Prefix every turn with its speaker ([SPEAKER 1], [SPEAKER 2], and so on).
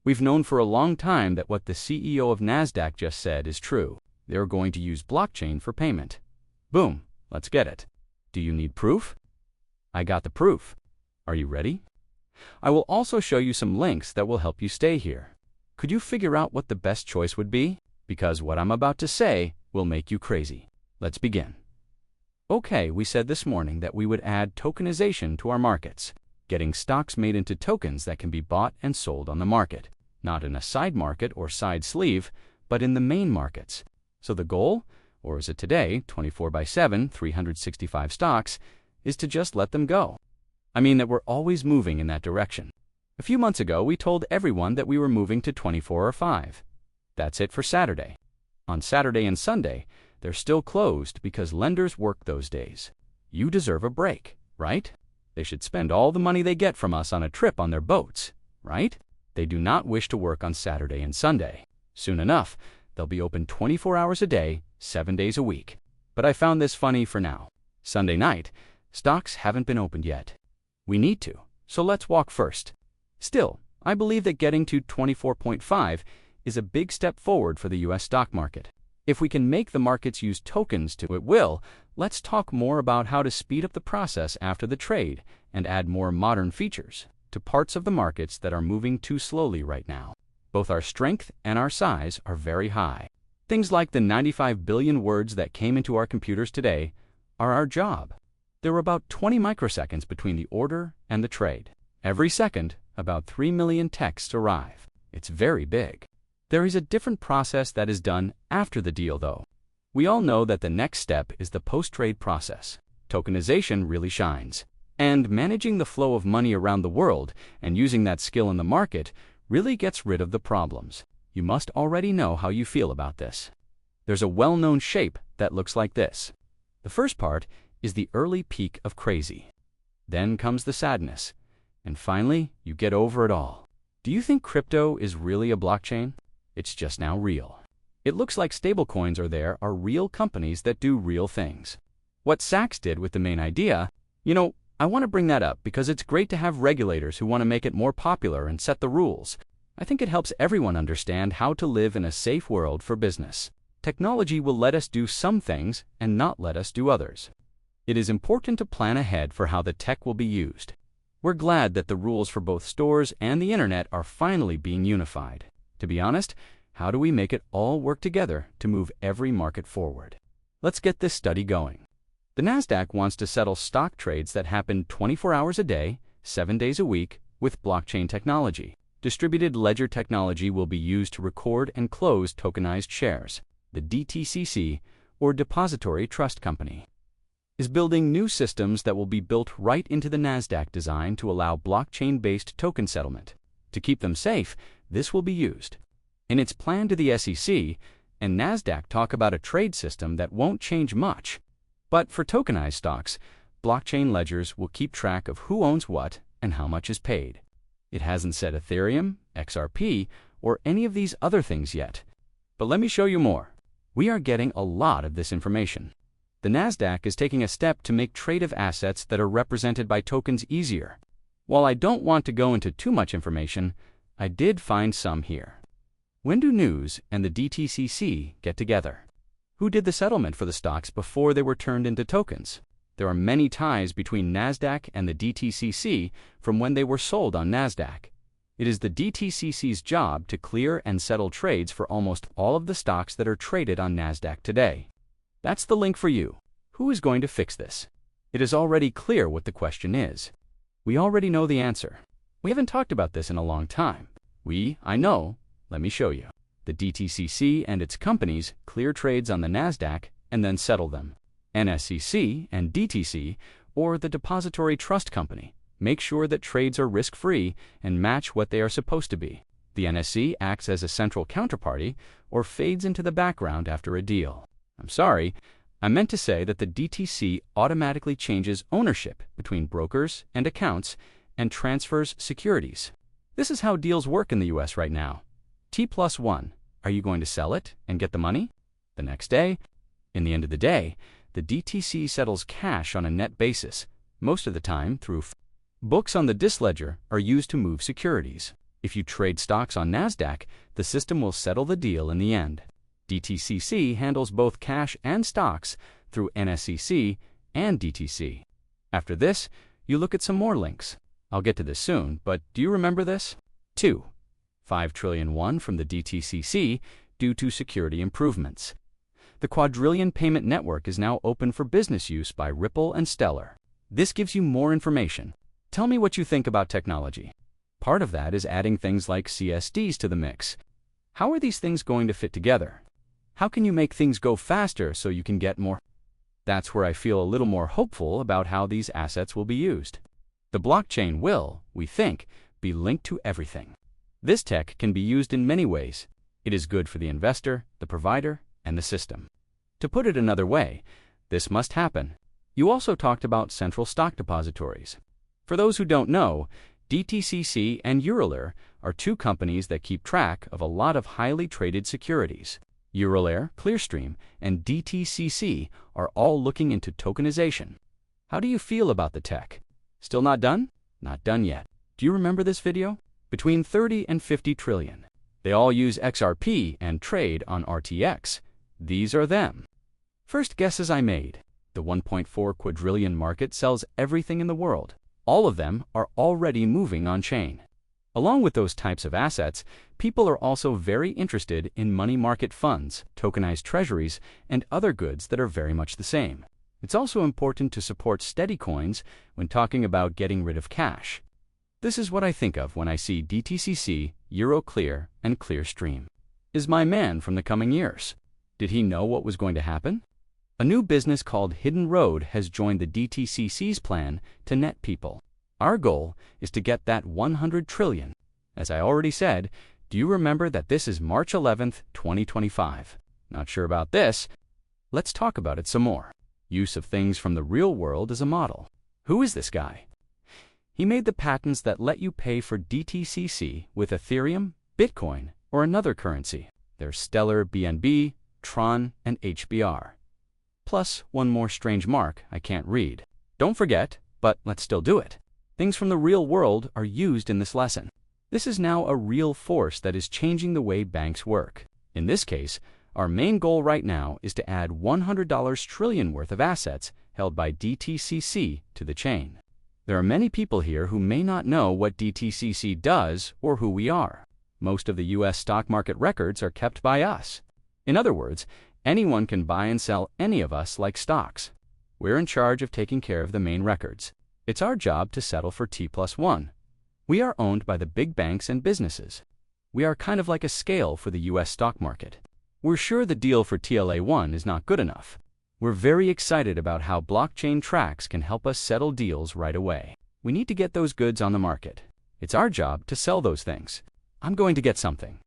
[SPEAKER 1] We've known for a long time that what the CEO of NASDAQ just said is true. They're going to use blockchain for payment. Boom, let's get it. Do you need proof? I got the proof. Are you ready? I will also show you some links that will help you stay here. Could you figure out what the best choice would be? Because what I'm about to say will make you crazy. Let's begin. Okay, we said this morning that we would add tokenization to our markets, getting stocks made into tokens that can be bought and sold on the market, not in a side market or side sleeve, but in the main markets. So the goal, or is it today, 24/7, 365 stocks, is to just let them go. I mean that we're always moving in that direction. A few months ago, we told everyone that we were moving to 24 or 5. That's it for Saturday. On Saturday and Sunday, they're still closed because lenders work those days. You deserve a break, right? They should spend all the money they get from us on a trip on their boats, right? They do not wish to work on Saturday and Sunday. Soon enough, they'll be open 24 hours a day, 7 days a week. But I found this funny for now. Sunday night, stocks haven't been opened yet. We need to, so let's walk first. Still, I believe that getting to 24.5 is a big step forward for the US stock market. If we can make the markets use tokens to at will, let's talk more about how to speed up the process after the trade and add more modern features to parts of the markets that are moving too slowly right now. Both our strength and our size are very high. Things like the 95 billion words that came into our computers today are our job. There were about 20 microseconds between the order and the trade. Every second, about 3 million texts arrive. It's very big. There is a different process that is done after the deal, though. We all know that the next step is the post-trade process. Tokenization really shines. And managing the flow of money around the world and using that skill in the market really gets rid of the problems. You must already know how you feel about this. There's a well-known shape that looks like this. The first part is the early peak of crazy. Then comes the sadness. And finally, you get over it all. Do you think crypto is really a blockchain? It's just now real. It looks like stablecoins are real companies that do real things. What Sachs did with the main idea, I want to bring that up because it's great to have regulators who want to make it more popular and set the rules. I think it helps everyone understand how to live in a safe world for business. Technology will let us do some things and not let us do others. It is important to plan ahead for how the tech will be used. We're glad that the rules for both stores and the internet are finally being unified. To be honest, how do we make it all work together to move every market forward? Let's get this study going. The NASDAQ wants to settle stock trades that happen 24 hours a day, 7 days a week, with blockchain technology. Distributed ledger technology will be used to record and close tokenized shares. The DTCC, or Depository Trust Company, is building new systems that will be built right into the NASDAQ design to allow blockchain-based token settlement. To keep them safe, this will be used. In its plan to the SEC and NASDAQ talk about a trade system that won't change much. But for tokenized stocks, blockchain ledgers will keep track of who owns what and how much is paid. It hasn't said Ethereum, XRP, or any of these other things yet. But let me show you more. We are getting a lot of this information. The NASDAQ is taking a step to make trade of assets that are represented by tokens easier. While I don't want to go into too much information, I did find some here. When do News and the DTCC get together? Who did the settlement for the stocks before they were turned into tokens? There are many ties between NASDAQ and the DTCC from when they were sold on NASDAQ. It is the DTCC's job to clear and settle trades for almost all of the stocks that are traded on NASDAQ today. That's the link for you. Who is going to fix this? It is already clear what the question is. We already know the answer. We haven't talked about this in a long time. I know. Let me show you. The DTCC and its companies clear trades on the NASDAQ and then settle them. NSCC and DTC, or the Depository Trust Company, make sure that trades are risk-free and match what they are supposed to be. The NSC acts as a central counterparty or fades into the background after a deal. I'm sorry, I meant to say that the DTC automatically changes ownership between brokers and accounts and transfers securities. This is how deals work in the US right now. T+1, are you going to sell it and get the money? The next day? In the end of the day, the DTC settles cash on a net basis, most of the time through books on the DIS ledger are used to move securities. If you trade stocks on NASDAQ, the system will settle the deal in the end. DTCC handles both cash and stocks through NSCC and DTC. After this, you look at some more links. I'll get to this soon, but do you remember this? 2. 5 trillion won from the DTCC due to security improvements. The quadrillion payment network is now open for business use by Ripple and Stellar. This gives you more information. Tell me what you think about technology. Part of that is adding things like CSDs to the mix. How are these things going to fit together? How can you make things go faster so you can get more? That's where I feel a little more hopeful about how these assets will be used. The blockchain will, we think, be linked to everything. This tech can be used in many ways. It is good for the investor, the provider, and the system. To put it another way, this must happen. You also talked about central stock depositories. For those who don't know, DTCC and Eurolair are two companies that keep track of a lot of highly traded securities. Eurolair, Clearstream, and DTCC are all looking into tokenization. How do you feel about the tech? Still not done? Not done yet. Do you remember this video? Between 30 and 50 trillion. They all use XRP and trade on RTX. These are them. First guesses I made. The 1.4 quadrillion market sells everything in the world. All of them are already moving on-chain. Along with those types of assets, people are also very interested in money market funds, tokenized treasuries, and other goods that are very much the same. It's also important to support steady coins when talking about getting rid of cash. This is what I think of when I see DTCC, Euroclear, and Clearstream. Is my man from the coming years? Did he know what was going to happen? A new business called Hidden Road has joined the DTCC's plan to net people. Our goal is to get that 100 trillion. As I already said, do you remember that this is March 11th, 2025? Not sure about this? Let's talk about it some more. Use of things from the real world as a model. Who is this guy? He made the patents that let you pay for DTCC with Ethereum, Bitcoin, or another currency. There's Stellar, BNB, Tron, and HBR. Plus one more strange mark I can't read. Don't forget, but let's still do it. Things from the real world are used in this lesson. This is now a real force that is changing the way banks work. In this case, our main goal right now is to add $100 trillion worth of assets held by DTCC to the chain. There are many people here who may not know what DTCC does or who we are. Most of the US stock market records are kept by us. In other words, anyone can buy and sell any of us like stocks. We're in charge of taking care of the main records. It's our job to settle for T+1. We are owned by the big banks and businesses. We are kind of like a scale for the US stock market. We're sure the deal for TLA1 is not good enough. We're very excited about how blockchain tracks can help us settle deals right away. We need to get those goods on the market. It's our job to sell those things. I'm going to get something.